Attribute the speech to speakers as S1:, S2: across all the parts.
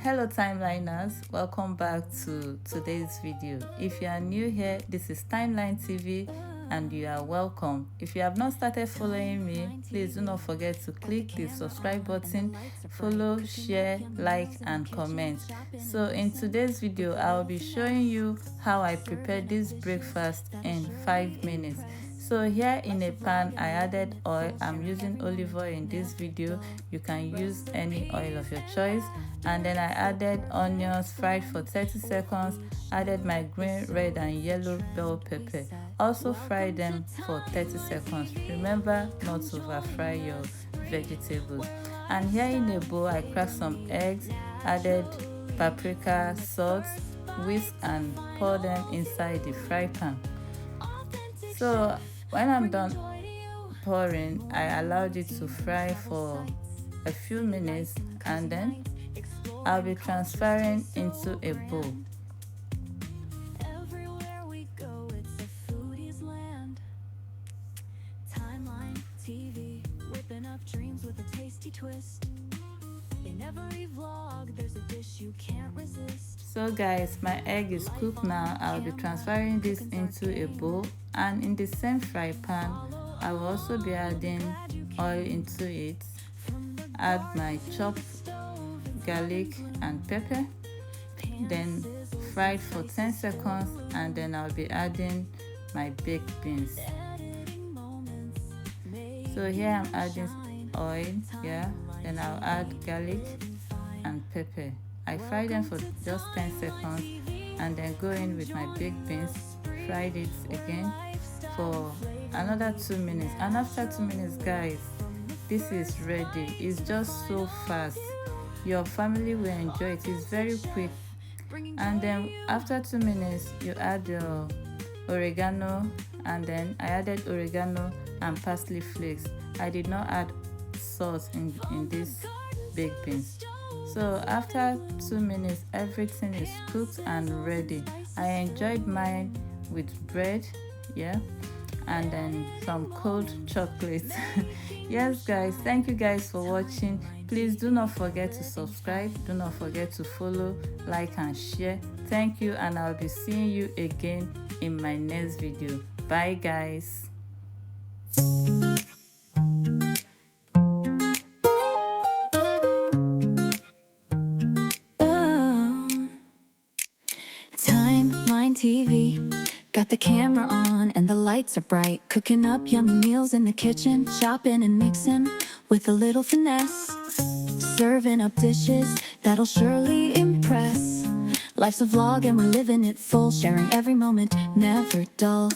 S1: Hello timeliners, welcome back to today's video. If you are new here, this is Timeline TV and you are welcome. If you have not started following me, please do not forget to click the subscribe button, follow, share, like and comment. So in today's video, I will be showing you how I prepare this breakfast in 5 minutes. So here in a pan, I added oil. I'm using olive oil in this video. You can use any oil of your choice. And then I added onions, fried for 30 seconds. Added my green, red and yellow bell pepper. Also fried them for 30 seconds. Remember not to over fry your vegetables. And here in a bowl, I cracked some eggs, added paprika, salt, whisk and pour them inside the fry pan. So when I'm done pouring, I allowed it to fry for a few minutes and then I'll be transferring into a bowl.
S2: Everywhere we go, it's a foodie's land. Timeline TV, whipping up dreams with a tasty twist. In every vlog, there's a dish you can't resist.
S1: So guys, my egg is cooked now. I'll be transferring this into a bowl, and in the same fry pan, I will also be adding oil into it. Add my chopped garlic and pepper, then fry it for 10 seconds, and then I'll be adding my baked beans. So here I'm adding oil, then I'll add garlic and pepper. I fry them for just 10 seconds and then go in with my baked beans, fried it again for another 2 minutes. And after 2 minutes, guys, this is ready. It's just so fast. Your family will enjoy it. It's very quick. And then after 2 minutes, you add your oregano, and then I added oregano and parsley flakes. I did not add salt in this baked beans. So after 2 minutes, everything is cooked and ready. I enjoyed mine with bread, and then some cold chocolate. Yes guys, thank you guys for watching. Please do not forget to subscribe, do not forget to follow, like and share. Thank you, and I'll be seeing you again in my next video. Bye guys.
S2: Timeline TV, got the camera on and the lights are bright. Cooking up yummy meals in the kitchen, chopping and mixing with a little finesse. Serving up dishes that'll surely impress. Life's a vlog and we're living it full, sharing every moment, never dull.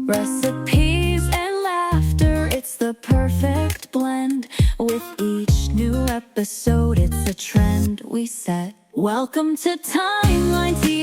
S2: Recipes and laughter, it's the perfect blend. With each new episode, it's a trend we set. Welcome to Timeline TV.